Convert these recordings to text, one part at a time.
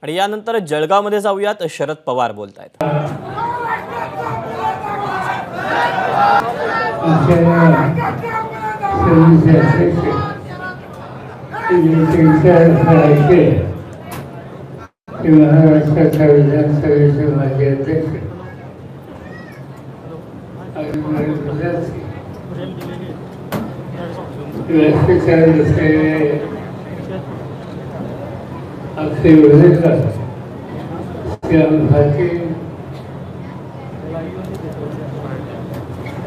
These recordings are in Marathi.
आणि यानंतर जळगावमध्ये जाऊयात, शरद पवार बोलतायत. महाराष्ट्राच्या विधानसभेचे माजी अध्यक्ष व्यासपीठावर बसलेले आपले उमेदवार श्याम भारती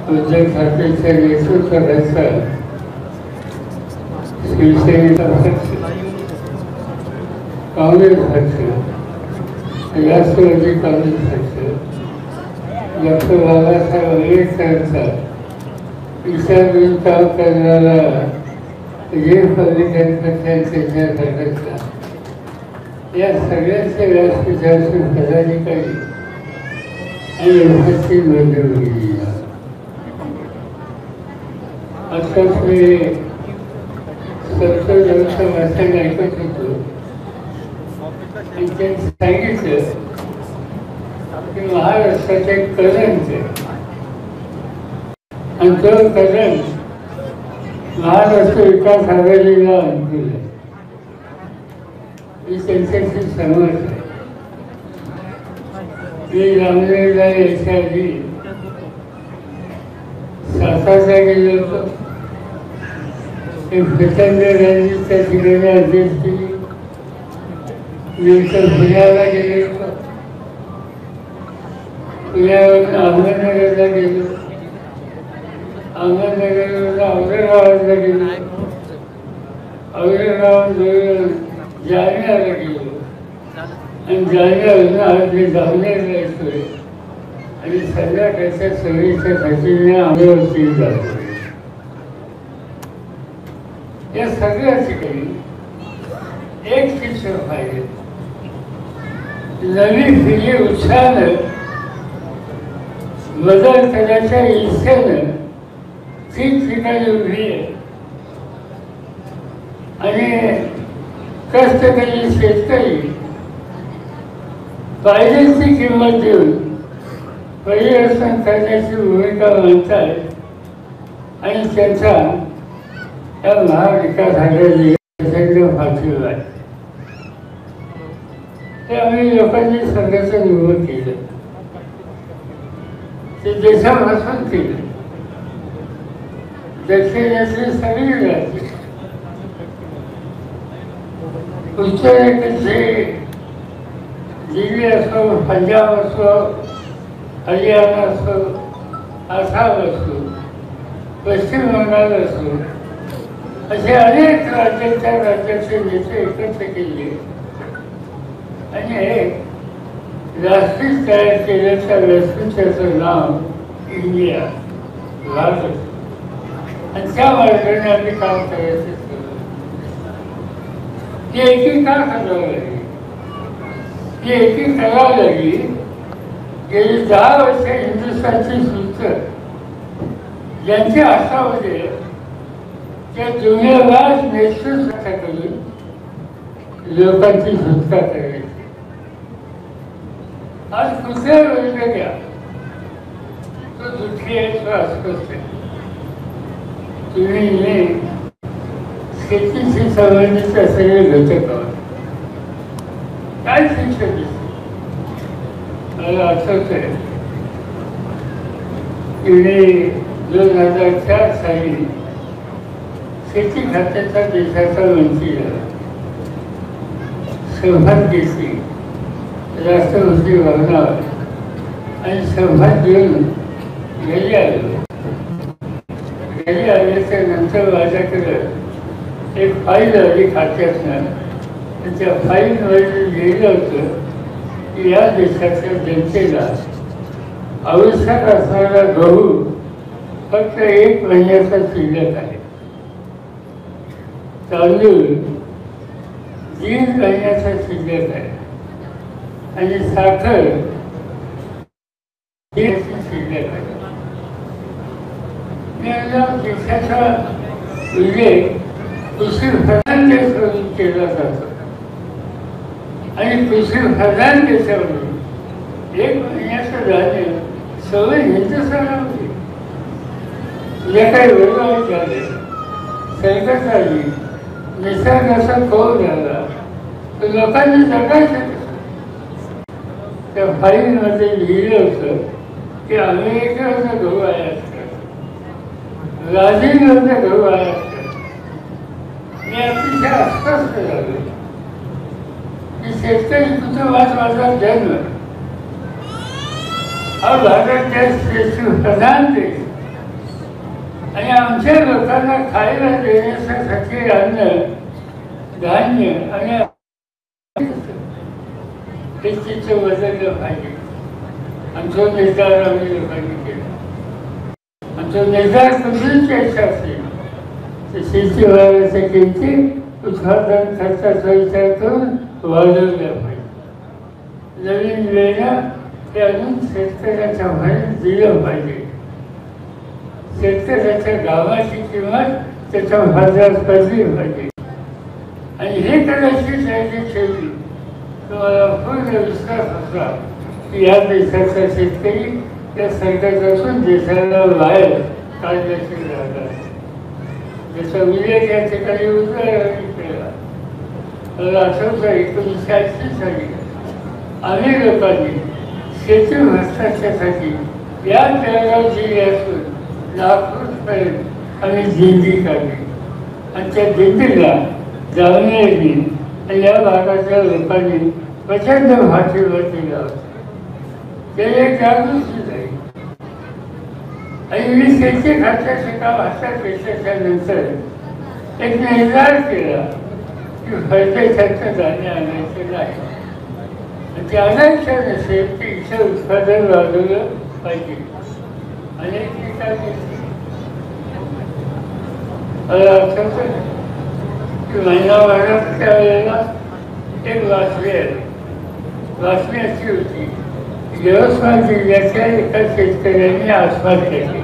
उद्धव ठाकरेच्या नेतृत्वाखालचा शिवसेनेचा पक्ष, काँग्रेस पक्ष, राष्ट्रवादी काँग्रेस पक्ष, डॉक्टर बाबासाहेब आंबेडकरांचा विचार घेऊन काम करणारा रिपब्लिकन पक्षांच्या घटकचा, या सगळ्यांच्या व्यासपीठासून पदाधिकारी आणि उपस्थित मंडळी. आत्ताच मी संसदेचं भाषण ऐकत होतो आणि त्यांनी सांगितलं की महाराष्ट्राचे करंट आणि तो करंट महाराष्ट्र विकास आघाडीला अनुकूल आहे. ही त्यांच्याशी सहमत आहे. मी रामदेवला याच्या आधी सातारला गेलो होतो. प्रचंड रणनीतीच्या ठिकाणी अध्यक्ष केली. नंतर पुण्याला गेले होतो. पुण्यावरून अहमदनगरला गेलो. अहमदनगरवरून औरंगाबादला गेलो. औरंगाबाद जालन्याला गेलो आणि जालन्यावरून आम्ही जामनेरला येतोय आणि संध्याकाळच्या सगळीच्या खर्चीने अमरावती जातो. या सगळ्या ठिकाणी एक शिक्षण पाहिजे. नवी पिढी उत्साहानं बदल करण्याच्या इच्छेनं ठिकठिकाणी उभी आहे आणि कष्टकरी शेतकरी पाहिजे ती किंमत देऊन परिवर्तन करण्याची भूमिका मांडतात आणि त्यांचा या महाविकास आघाडी फासला आहे. ते आम्ही लोकांनी संघर्षण उभं केलं, ते देशापासून केलं. दक्षिणेतली सगळी राज्य उत्तरेकडचे दिल्ली असो, पंजाब असो, हरियाणा असो, आसाम असो, पश्चिम बंगाल असो, असे अनेक राज्याच्या राज्याचे नेते एकत्र केले आणि एक व्यासपीठ तयार केलं. त्या व्यासपीठाचं नाव इंडिया, भारत, आणि त्या मार्गाने आम्ही काम करायचं. ही एकी का करावं लागली? ही एकी करावं लागली. गेली 10 वर्ष हिंदुस्थानची सूत्र ज्यांच्या हातामध्ये त्या जुन्यावाज नेतृत्वाकडून लोकांची सुटका करायची. आज कुठल्या वेळेला घ्या, तो दुःखी आहे, तो अस्वस्थ आहे. तुम्ही शेतीशी संबंधित असलेले घटक आहोत. काय शिक्षण दिसते मला आठवत आहे की 2004 साली शेती खात्याचा देशाचा मंत्री झाला. सौभाग्यश्री राष्ट्रपती भवनावर आणि सौभाग्य देऊन घरी आलो. घरी आल्याच्या नंतर माझ्याकडे एक फाईल आली खात्यातनं. त्या फाईलमध्ये लिहिलं होतं की या देशाच्या जनतेला आवश्यक असणारा गहू फक्त 1 महिन्याचा शिल्लक आहे. तांदूळ 1.5 महिन्याचा शिल्लक आहे आणि साखर 1 शिल्लक आहे. देशाचा उल्लेख कृषी प्रधान देश म्हणून केला जातो आणि कृषी प्रधान देशामध्ये 1 महिन्याचं धान्य सगळं हिंदुस्थानामध्ये जे काही वेगवेगळे झाले, संकट आली, निसर्गाचा कोप झाला, तर लोकांनी जगायचं कसं? त्या फाईलमध्ये लिहिलं होतं की अमेरिकेवरनं गहू आयात कर, ब्राझीलवरनं गहू आयात कर. मी अतिशय अस्वस्थ झालो की शेतकरी कुटुंबात माझा जन्म, हा भारत देश प्रधान देश, आणि आमच्या लोकांना खायला देण्यासाठी अन्न, धान्य आणि हे चित्र बदललं पाहिजे. आमचा निर्धार आम्ही लोकांनी केला. आमचा निर्धार कुठलीच इच्छा असेल तर शेतीमालाच्या किमती उत्पादन खर्चाचा विचार करून वाढवल्या पाहिजे. नवीन वेळेला ते अजून शेतकऱ्याच्या भागात दिलं पाहिजे. शेतकऱ्याच्या गावाची किंमत त्याच्या बाजारात पडली पाहिजे. आणि हे करायची तयारी ठेवली तर मला पूर्ण विश्वास होता की या देशाचा शेतकरी या सरकारपासून देशाला बाहेर काढण्याची राहतात. त्याचा उल्लेख या ठिकाणी उद्गाराने केला. मला आठवतं 1980 साली आम्ही लोकांनी शेती भ्रष्टाचारासाठी या जळगाव जिल्ह्यातून नागपूरपर्यंत आम्ही दिंडी काढली. आणि त्या दिंडीला जावण्याची आणि या भागाच्या लोकांनी प्रचंड पाठिंबा दिला होता. ते एक जागृती झाली. आणि मी शेती खात्याचे काम हातात घेतल्याच्या नंतर एक निर्धार केला की परदेशाचं धान्य आणायचं नाही. आणि ते आणायचं नसेल की इथं उत्पादन वाढवलं पाहिजे. अनेक ठिकाणी मला आठवतं की महिनाभरात त्यावेळेला एक बातमी अशी होती की यवतमाळ जिल्ह्याच्या एका शेतकऱ्यांनी आत्महत्या केली.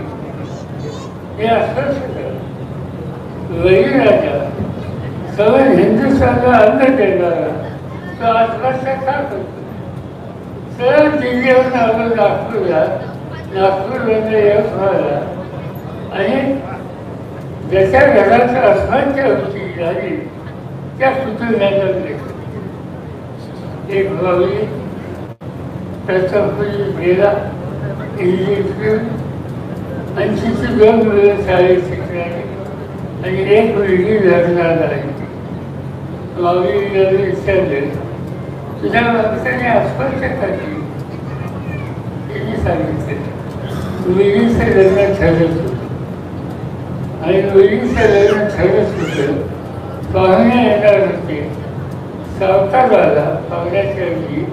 हे आश्वासन बळीराजा सगळं हिंदुस्थानला अन्न देणारा तो आत्महत्या का करतो? सरळ दिल्लीवरून आलो नागपूरला, नागपूरवरून यवतमाळला, आणि ज्याच्या घरात आत्महत्या होती झाली त्या कुटुंबाला भेटलो. एक भावी प्रथमपूर्वी गेला इंग्लिश आणि तिची 2 मुलं शाळेत शिकणारी आणि एक मुलगी लग्नाला आली. भावीला विचारलं तुझ्या माणसाने आत्महत्या केली? तिने सांगितलं मुलीचं लग्न ठरत होतं आणि मुलीचं लग्न ठरत होतं. पाहुणे येणार होते. सावकार आला पाहुण्याच्या वेळी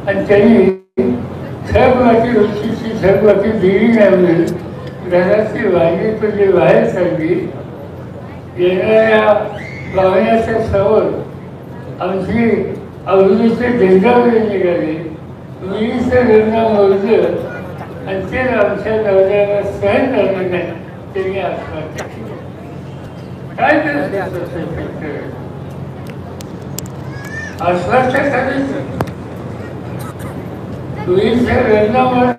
आणि त्यांनी थकबाकी होतीची थकबाकी दिली नाही. घराची वांगी तुझी बाहेर काढली. येणाऱ्या पाहुण्याच्या समोर आमची अवधीचे झेंडावले निघाले. मुलीचं लग्न मोजलं आणि ते आमच्या नवऱ्याला सहन झालं नाही. त्यांनी आत्महत्या केली. काय आत्महत्या करायचं? मुलीच्या लग्नामुळे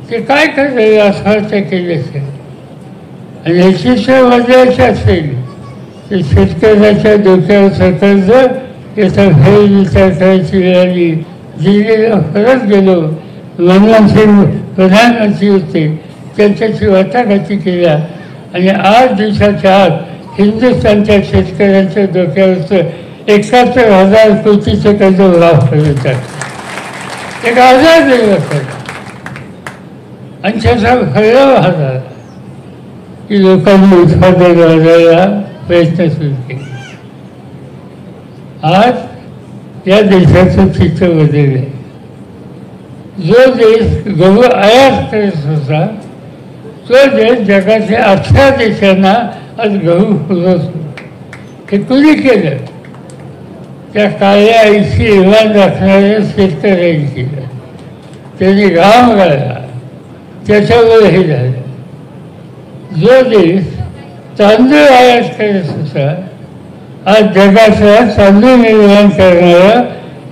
ते काय करायचं आत्महत्या केल्याचं? आणि याची सोय वाजवायची असेल तर शेतकऱ्याच्या डोक्यावर सरकारचं याचा फेर विचार करायची वेळ आली. दिल्लीला परत गेलो. मनमोहन सिंग प्रधानमंत्री होते. त्यांच्याशी वाटाघाटी केल्या आणि 8 दिवसाच्या आत हिंदुस्थानच्या शेतकऱ्यांच्या डोक्यावरचं 71,000 कोटीचं कर्ज माफ करत आहे. एक आजार दिला पडला आणि त्याचा फैलाव झाला की लोकांनी उत्पादन वाढवायला प्रयत्न सुरू केले. आज या देशाचं चित्र बदललं. जो देश गहू आयात करत होता तो देश जगाच्या 18 देशांना आज गहू पुरवत होता. हे कुणी केलं? त्या काळ्या आईची इमान राखणाऱ्या शेतकऱ्यांनी केलं. त्यांनी घाम गाळला, त्याच्यावर हे झालं. जो देश तांदूळ आयात करत होता आज जगाचा चांगली निर्माण करणारा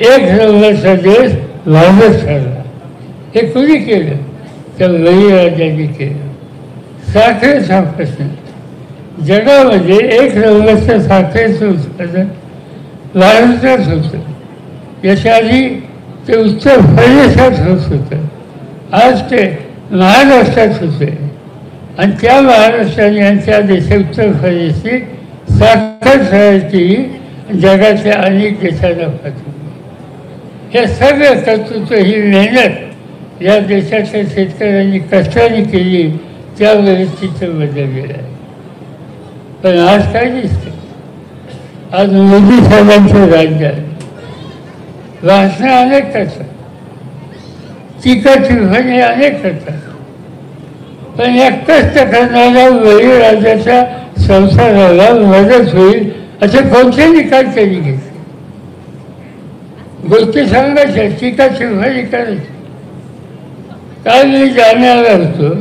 एक नंबरचा देश भारत ठरला. हे कुणी केलं? तर बळीराजांनी केलं. साखरेचा प्रश्न, जगामध्ये एक नंबरचं साखरेचं उत्पादन भारतात होतं. याच्या आधी ते उत्तर प्रदेशात होत होतं. आज ते महाराष्ट्रात होते आणि त्या महाराष्ट्राने आणि त्या देशात उत्तर प्रदेशची साखर तयार जगाच्या अनेक देशांना पाठवली. हे सगळं कर्तृत्व, ही मेहनत या देशाच्या शेतकऱ्यांनी कष्टाने केली, त्यावेळेस चित्र बदललेलं आहे. पण आज काय दिसतं? आज मोदी साहेबांचं राज्य आहे. भाषणं अनेक करतात, टीका टिप्पणी अनेक करतात, पण या कष्ट करणाऱ्या बळीराजाच्या संसाराला मदत होईल असे कोणते निकाल त्यांनी घेतले? गोष्टी सांगायच्या, टीका टिप्पणी करायची. काल मी जालन्याला होतो.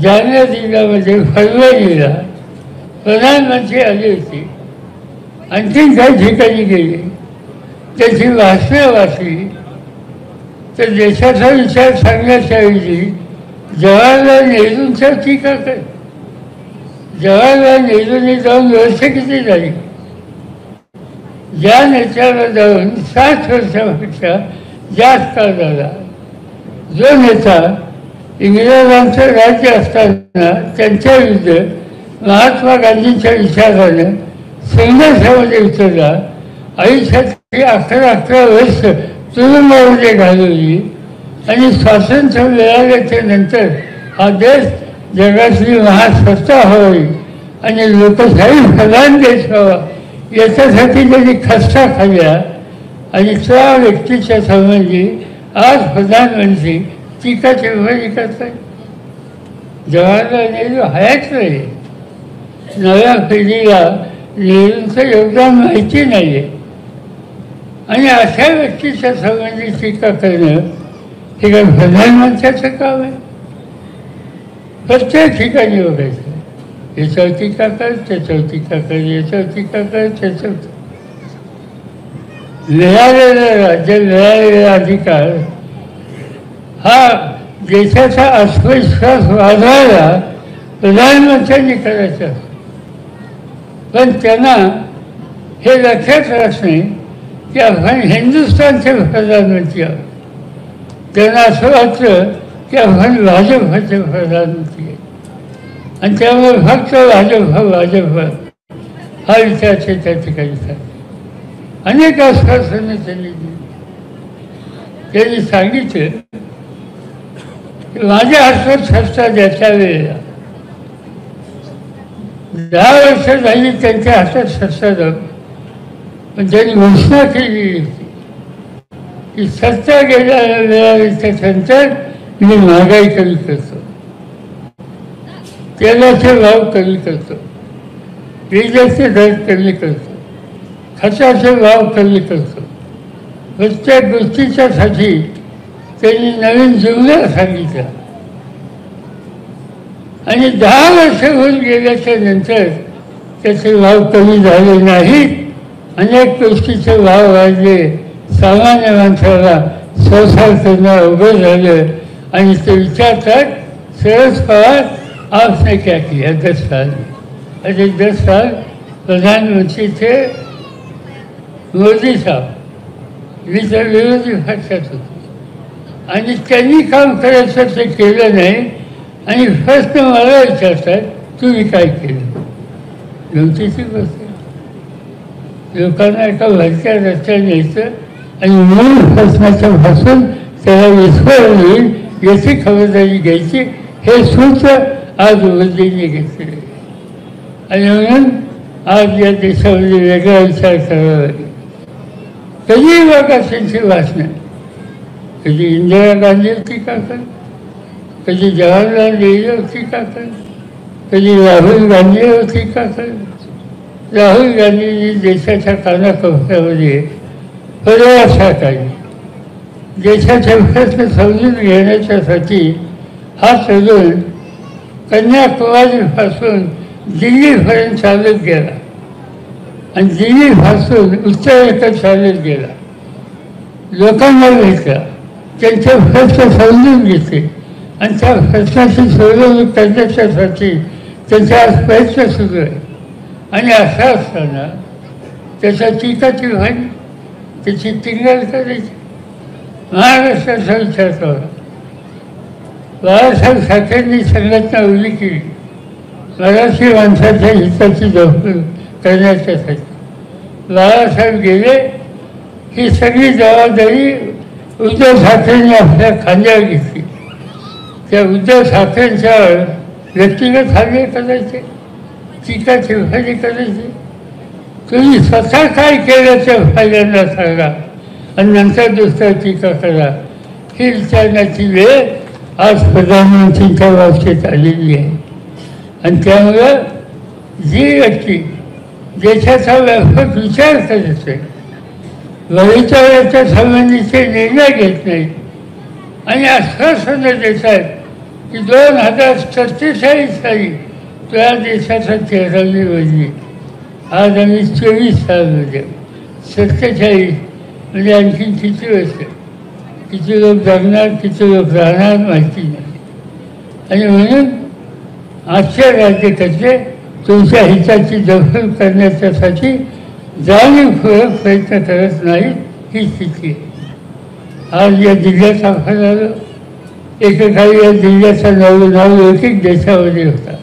जालना जिल्ह्यामध्ये फरवरीला प्रधानमंत्री आले होते. आणखीन काही ठिकाणी गेले, त्याची भाषणं वाचली. तर देशाचा विचार सांगण्याच्या ऐवजी जवाहरलाल नेहरूंचा टीका कर. जवाहरलाल नेहरूंनी जाऊन वर्ष किती झाली? ज्या नेत्याला जाऊन 60 वर्षापेक्षा जास्त काळ झाला, जो नेता इंग्रजांचं राज्य असताना त्यांच्या विरुद्ध महात्मा गांधींच्या विचारानं संघर्षामध्ये उतरला, आयुष्याची 11 वर्ष तुरुंगामध्ये घालवली आणि स्वातंत्र्य मिळाल्याच्या नंतर हा देश जगातली महासत्ता व्हावी आणि लोकशाही प्रधान देश व्हावा याच्यासाठी त्यांनी खस्ता खाल्ल्या. आणि त्या व्यक्तीच्या संबंधी आज प्रधानमंत्री टीका टिप्पणी करतात. जवाहरलाल नेहरू हयात नाही. नव्या पिढीला नेहरूंचं योगदान माहिती नाही आहे आणि अशा व्यक्तीच्या संबंधी टीका करणं हे काय प्रधानमंत्र्याचं काम आहे? प्रत्येक ठिकाणी बघायचं, याच्यावर टीका कर, त्याच्यावर टीका कर, याच्यावर टीका कर, त्याच्यावर. मिळालेलं राज्य, मिळालेला अधिकार हा देशाचा आत्मविश्वास वाढवायला प्रधानमंत्र्यांनी करायचा. पण त्यांना हे लक्षात राहत नाही की आपण हिंदुस्थानचे प्रधानमंत्री आहोत. त्यांना असं वाटतं की आपण भाजपचे प्रधानमंत्री आहे आणि त्यामुळे फक्त भाजप हा विचार त्या ठिकाणी करतात. अनेक आश्वासनं त्यांनी दिली. त्यांनी सांगितलं की माझ्या हातात सत्ता द्यायच्या वेळेला 10 वर्ष झाली त्यांच्या हातात सत्ता जाऊन, पण त्यांनी घोषणा केली होती की सत्ता मिळाल्याच्या नंतर मी महागाई कमी करतो, तेलाचे भाव कमी करतो, विजेचे दर कमी करतो, खताचे भाव कमी करतो. प्रत्येक गोष्टीच्यासाठी त्यांनी नवीन जुमला सांगितला. आणि 10 वर्ष होऊन गेल्याच्या नंतर त्याचे भाव कमी झाले नाहीत. अनेक गोष्टीचे भाव वाढले. सामान्य माणसाला संसार करणं अवघड झालं आणि ते विचारतात, शरद पवार आपने क्या किया 10 साल? अरे 10 साल प्रधानमंत्री थे मोदी साहेब, मी तर विरोधी पक्षात होतो आणि त्यांनी काम करायचं ते केलं नाही. आणि प्रश्न मला विचारतात, तुम्ही काय केलं? गमतीची गोष्ट. लोकांना एका भरत्या रस्त्याने यायचं आणि मूळ प्रश्नाच्यापासून त्याला विस्फोरण होईल याची खबरदारी घ्यायची. हे सूत्र आज मोदींनी घेतलेलं आहे. आणि म्हणून आज या देशामध्ये वेगळा विचार करावा लागेल. कधीही बघा त्यांची भाषणं, कधी इंदिरा गांधीवर टीका कर, कधी जवाहरलाल नेहरूवर टीका कर, कधी राहुल गांधीवर टीका कर. राहुल गांधींनी देशाच्या कानाकोपऱ्यामध्ये परिभाषा काढली. देशाचे प्रश्न समजून घेण्याच्यासाठी हा तरुण कन्याकुमारीपासून दिल्लीपर्यंत चालत गेला आणि दिल्लीपासून उत्तरेकडे चालत गेला, लोकांना भेटला, त्यांचे प्रश्न समजून घेतले आणि त्या प्रश्नाची सोडवणूक करण्यासाठी त्यांचा आज प्रयत्न सुरू आहे. आणि असं असताना त्याच्या टीकाची व्हायची, त्याची टिंगल करायची. महाराष्ट्राचा विचार करा, बाळासाहेब ठाकरेंनी संघटना उभी केली मराठी माणसाच्या हिताची जपणूक करण्याच्यासाठी. बाळासाहेब गेले, ही सगळी जबाबदारी उद्धव ठाकरेंनी आपल्या खांद्यावर घेतली. त्या उद्धव ठाकरेंच्यावर व्यक्तिगत हल्ले करायचे, टीका टिप्पणी करायची. तुम्ही स्वतः काय केलं ते फायद्यांना सांगा आणि नंतर दुसऱ्या टीका करा, ही विचारण्याची वेळ आज प्रधानमंत्रींच्या बाबतीत आलेली आहे. आणि त्यामुळं जी व्यक्ती देशाचा व्यापक विचार करत आहे, भवितव्याच्या संबंधीचे निर्णय घेत नाही आणि आश्वासनं देत आहेत की 2047 साली त्या देशाचा चेहरावी बदली. आज आम्ही 24 सालमध्ये 47 म्हणजे आणखी किती वर्ष, किती लोक जगणार, किती लोक राहणार माहिती नाही. आणि म्हणून आजच्या राज्यकर्ते तुमच्या हिताची दखल करण्याच्यासाठी जाणीवपूर्वक प्रयत्न करत नाहीत, ही स्थिती आहे. आज या जिल्ह्यात आपण आलो, एकेकाळी या जिल्ह्याचा नाव एक देशामध्ये होता.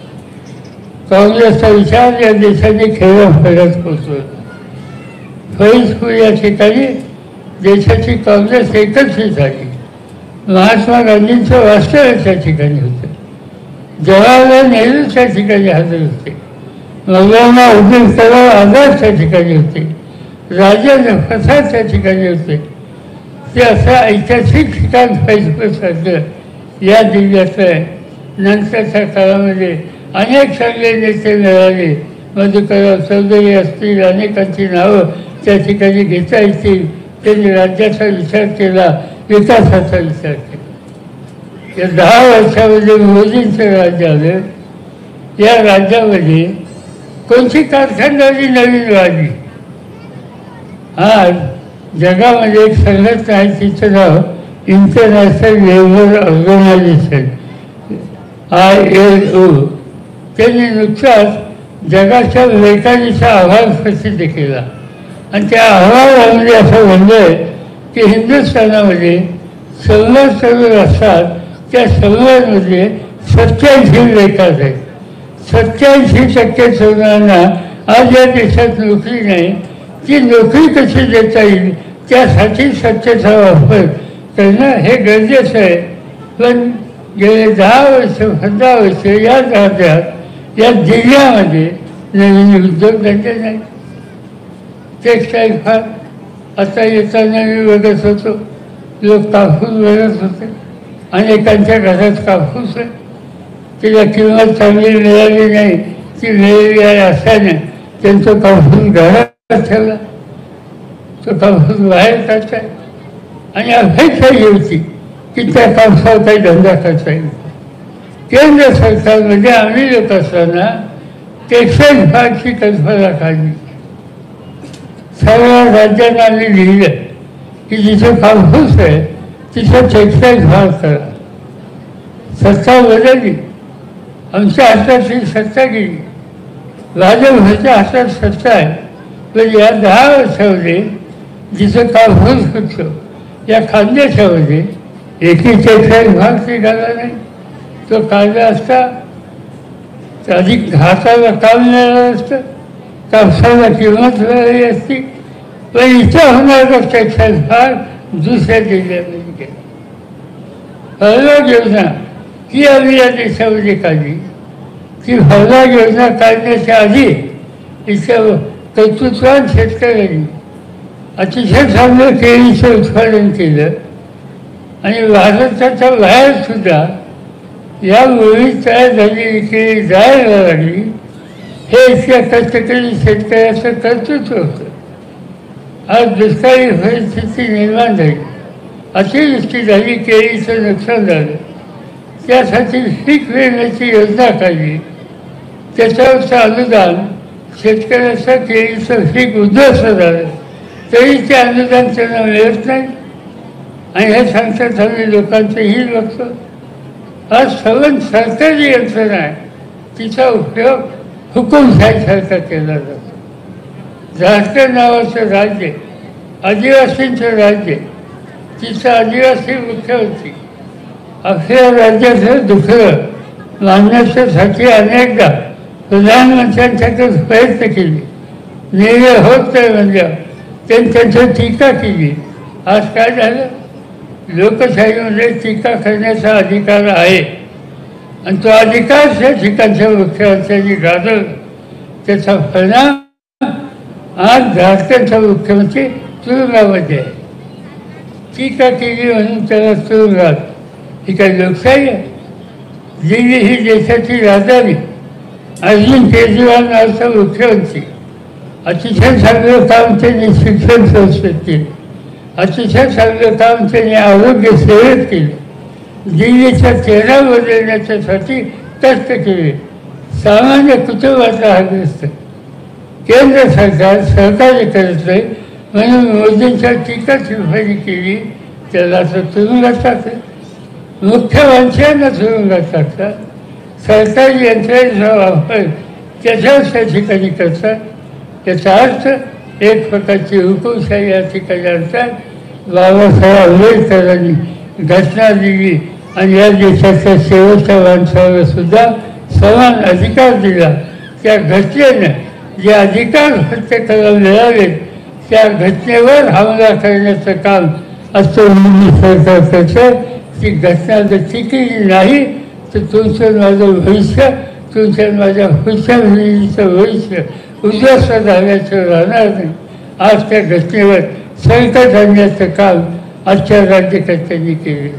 काँग्रेसचा विचार या देशाने खेड्यापाड्यात पोचवला. फैजपूर या ठिकाणी देशाची काँग्रेस एकत्रित झाली. महात्मा गांधींचं वास्तव्य त्या ठिकाणी होतं, जवाहरलाल नेहरू त्या ठिकाणी हजर होते, मौलाना अब्दुल कलाम आझाद त्या ठिकाणी होते, राजेंद्र प्रसाद त्या ठिकाणी होते. ते असं ऐतिहासिक ठिकाण फैजपूरसारखं या जिल्ह्याचं आहे. नंतरच्या काळामध्ये अनेक चांगले नेते मिळाले, मधुकरराव चौधरी असतील, अनेकांची नावं त्या ठिकाणी घेता येतील. त्यांनी राज्याचा विचार केला, विकासाचा विचार केला. या 10 वर्षामध्ये मोदींचं राज्य आलं. या राज्यामध्ये कोणती कारखानदारी नवीन वाढली. आज जगामध्ये एक संघटना आहे, तिचं नाव इंटरनॅशनल लेबर ऑर्गनायझेशन ILO. त्यांनी नुकताच जगाच्या बेकारीचा अहवाल प्रसिद्ध केला आणि त्या अहवालामध्ये असं म्हणलं की हिंदुस्थानामध्ये 100 तरुण असतात, त्या 100मध्ये 87 बेकार आहेत. 87% तरुणांना आज या देशात नोकरी नाही. ती नोकरी कशी देता येईल त्यासाठी सत्तेचा वापर करणं हे गरजेचं आहे. पण गेले 10 वर्ष 15 वर्ष या राज्यात या जिल्ह्यामध्ये नवीन उद्योगधंदे नाही. टेक्स्टाईल फार आता येताना मी बघत होतो, लोक कापूस बघत होते, अनेकांच्या घरात कापूस आहे, तिला किंमत चांगली मिळाली नाही, ती मिळाली आहे असल्याने त्यांचं कापूस घरात ठेवला, तो कापूस बाहेर काढताय आणि अपेक्षा ही होती की त्या कापसावर काही धंदा करता येईल. केंद्र सरकारमध्ये आम्ही लोक असताना टेक्स्टाईल फारची कल्पना काढली. सर्व राज्यांना आम्ही लिहिलं की जिथं कापूस आहे तिथं टेक्स्टाईल फार करा. सत्ता बदलली, आमच्या हातातली सत्ता गेली, भाजपच्या हातात सत्ता आहे. पण या 10 वर्षामध्ये जिथं कापूस होतं या खानदेशामध्ये एकही टेक्स्टाईल भाग निघाला नाही. तो काढला असता तर अधिक हाताला काम मिळालं असतं, कापसाला किंमत मिळाली असती. पण इथं होणारा टेक्स्टाईल भाग दुसऱ्या जिल्ह्यामध्ये गेला. फळबाग योजना ही आम्ही या देशामध्ये काढली. ती फळबाग योजना काढण्याच्या आधी इथं कर्तृत्वान शेतकऱ्यांनी अतिशय चांगलं केळीचं उत्पादन केलं आणि भारताच्या बाहेरसुद्धा या मुळी तयार झालेली केळी जायला लागली. हे इतक्या कष्टकरी शेतकऱ्याचं कर्तृत्व होतं. आज दुष्काळी परिस्थिती निर्माण झाली, अतिवृष्टी झाली, केळीचं नुकसान झालं. त्यासाठी पीक विम्याची योजना काढली. त्याच्यावरचं अनुदान शेतकऱ्याचा केळीचं पीक उद्ध्वस्त झालं तरी ते अनुदान त्यांना मिळत नाही. आणि हे सांगतात आम्ही लोकांचंही बघतो. आज सवन सरकारी यंत्रणा आहे, तिचा उपयोग हुकुमशाहीसारखा केला जातो. झारखंड नावाचं राज्य, आदिवासींचं राज्य, तिचा आदिवासी मुख्यमंत्री आपल्या राज्याचं दुखलं मानण्यासाठी अनेकदा प्रधानमंत्र्यांच्याकडे प्रयत्न केले, निर्णय होत नाही म्हणजे त्यांच्यावर टीका केली. आज काय झालं? लोकशाहीमध्ये टीका करण्याचा अधिकार आहे आणि तो अधिकार त्या ठिकाणच्या मुख्यमंत्र्यांनी गाजवला. त्याचा परिणाम आज झारखंडचा मुख्यमंत्री तुरुंगामध्ये आहे. टीका केली म्हणून त्याला तुरुंगात. ही काही लोकशाही आहे? दिल्ली ही देशाची राजधानी, अरविंद केजरीवाल नावाचा मुख्यमंत्री, अतिशय चांगलं काम त्यांनी शिक्षण संस्थेत केलं, अतिशय चांगलं काम त्यांनी आरोग्य सेवेत केले, दिल्लीचा चेहरा बदलण्याच्यासाठी कष्ट केले. सामान्य कुटुंबाचा हा ग्रस्त केंद्र सरकार सहकार्य करत नाही म्हणून मोदींच्या टीका टिप्पणी केली, त्याला असं तुरुंगात टाकलं. मुख्यमंत्र्यांना तुरुंगात टाकतात. सरकारी यंत्रणेचा वापर त्याच्याच त्या ठिकाणी करतात. याचा अर्थ एक प्रकारची हुकुमशाही या ठिकाणी आणतात. बाबासाहेब आंबेडकरांनी घटना दिली आणि या देशाच्या शेवटच्या माणसाला सुद्धा समान अधिकार दिला. त्या घटनेनं जे अधिकार प्रत्येकाला मिळाले त्या घटनेवर हमला करण्याचं काम असं मोदी सरकार करतं. ती घटना जर टिकली नाही तर तुमचं माझं भविष्य, तुमच्या माझ्या पुढच्या पिढीचं भविष्य उद्ध्वस्त झाल्याचं राहणार नाही. आज त्या घटनेवर संकट आणण्याचं काम आजच्या राज्यकर्त्यांनी केले.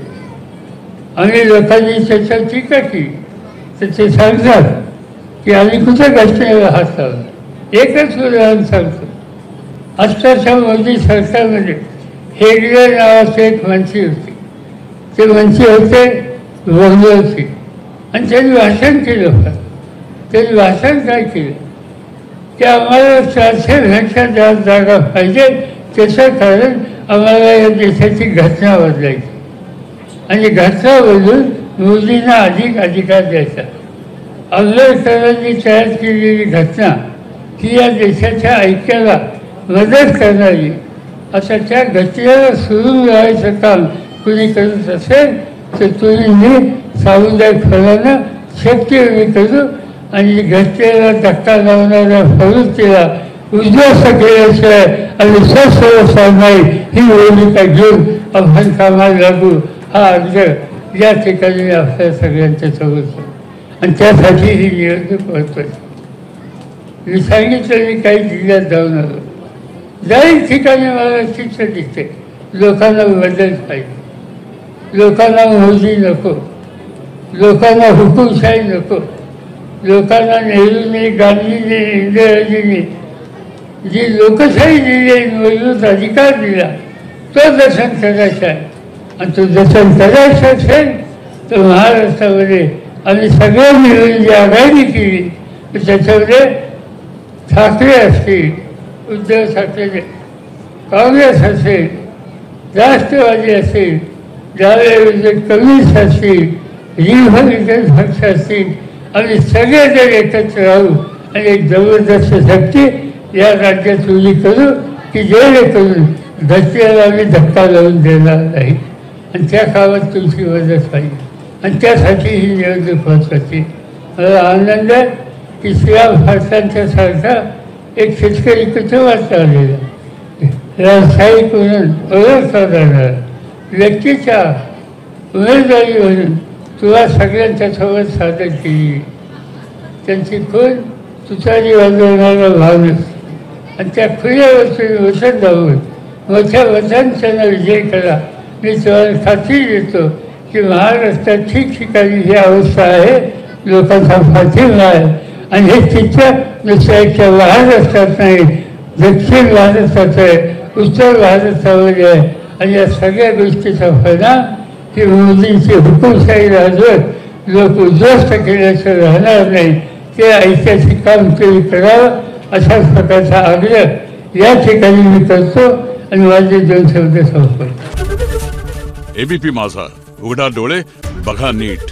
आम्ही लोकांनी त्याच्यावर टीका केली तर ते सांगतात की आम्ही कुठे घटनेवर हात लावला. एकच उदाहरण सांगतो. आत्ताच्या मोदी सरकारमध्ये हेगडे नावाचे एक मंत्री होते. ते मंत्री होते बंगलोरचे आणि त्यांनी भाषण केलं होतं. त्यांनी भाषण काय केलं की आम्हाला 400पेक्षा जास्त जागा पाहिजे, त्याचं कारण आम्हाला या देशाची घटना बदलायची आणि घटना बदलून मोदींना अधिक अधिकार द्यायचा. आंबेडकरांनी तयार केलेली घटना ही या देशाच्या ऐक्याला मदत करणारी. आता त्या घटनेला सुरू राहायचं काम कुणी करत असेल तर तुम्ही सामुदायिक फळानं शक्ती उभी करू आणि घटनेला धक्का लावणाऱ्या प्रवृत्तीला उद्ध्वस्त केल्याशिवाय आणि स्वस्वस्था नाही ही भूमिका घेऊन आपण कामाला लागू हा अर्ज या ठिकाणी आपल्या सगळ्यांच्या समोर आणि त्यासाठी ही निवडणूक होतोय. मी सांगितलं मी काही जिल्ह्यात जाऊन आलो. जाईल ठिकाणी मला चित्र दिसते. लोकांना बदल पाहिजे, लोकांना मोदी नको, लोकांना हुकुमशाही नको, लोकांना नेहरूंनी, गांधींनी, इंदिराजींनी जी लोकशाही दिली, मूलभूत अधिकार दिला तो जतन करायचा आहे. आणि तो जतन करायचा असेल तर महाराष्ट्रामध्ये आम्ही सगळे मिळून जी आघाडी केली तर त्याच्यामध्ये ठाकरे असतील, उद्धव ठाकरे, काँग्रेस असेल, राष्ट्रवादी असेल, ज्यावेळी कम्युनिस्ट असतील, रिपब्लिकन पक्ष असतील, आम्ही सगळे जर एकत्र राहू आणि एक जबरदस्त शक्ती या राज्यात उभी करू की जेणेकरून घटनेला आम्ही धक्का लावून देणार नाही. आणि त्या कामात तुमची मदत पाहिजे आणि त्यासाठी ही निवडणूक महत्त्वाची. मला आनंद आहे की श्रीया भारतांच्या सारखा एक शेतकरी कुटुंबात आलेला व्यावसायिक म्हणून ओळखला जाणार व्यक्तीच्या उमेदवारी म्हणून तुला सगळ्यांच्या सोबत सादर केली. त्यांची खून तुतारी वाजवणारा माणूस आणि त्या खुल्यावरती वचन लावून मोठ्या वचनच्यानं विजय करा. मी तुम्हाला खात्री देतो की महाराष्ट्रात ठिकठिकाणी ही अवस्था आहे, लोकांचा पाठिंबा आहे आणि हे चित्र नुसतं एकच्या महाराष्ट्रात नाही, दक्षिण महाराष्ट्रात आहे, उत्तर भारतामध्ये आहे. आणि या सगळ्या गोष्टीचा परिणाम की मोदींची हुकुमशाही राजवट लोक उद्ध्वस्त केल्याचं राहणार नाही. ते ऐतिहासिक काम तुम्ही करावं अशाच प्रकारचा आग्रह या ठिकाणी मी करतो आणि माझे 2 शब्द संपवतो. एबीपी माझा, उघडा डोळे बघा नीट.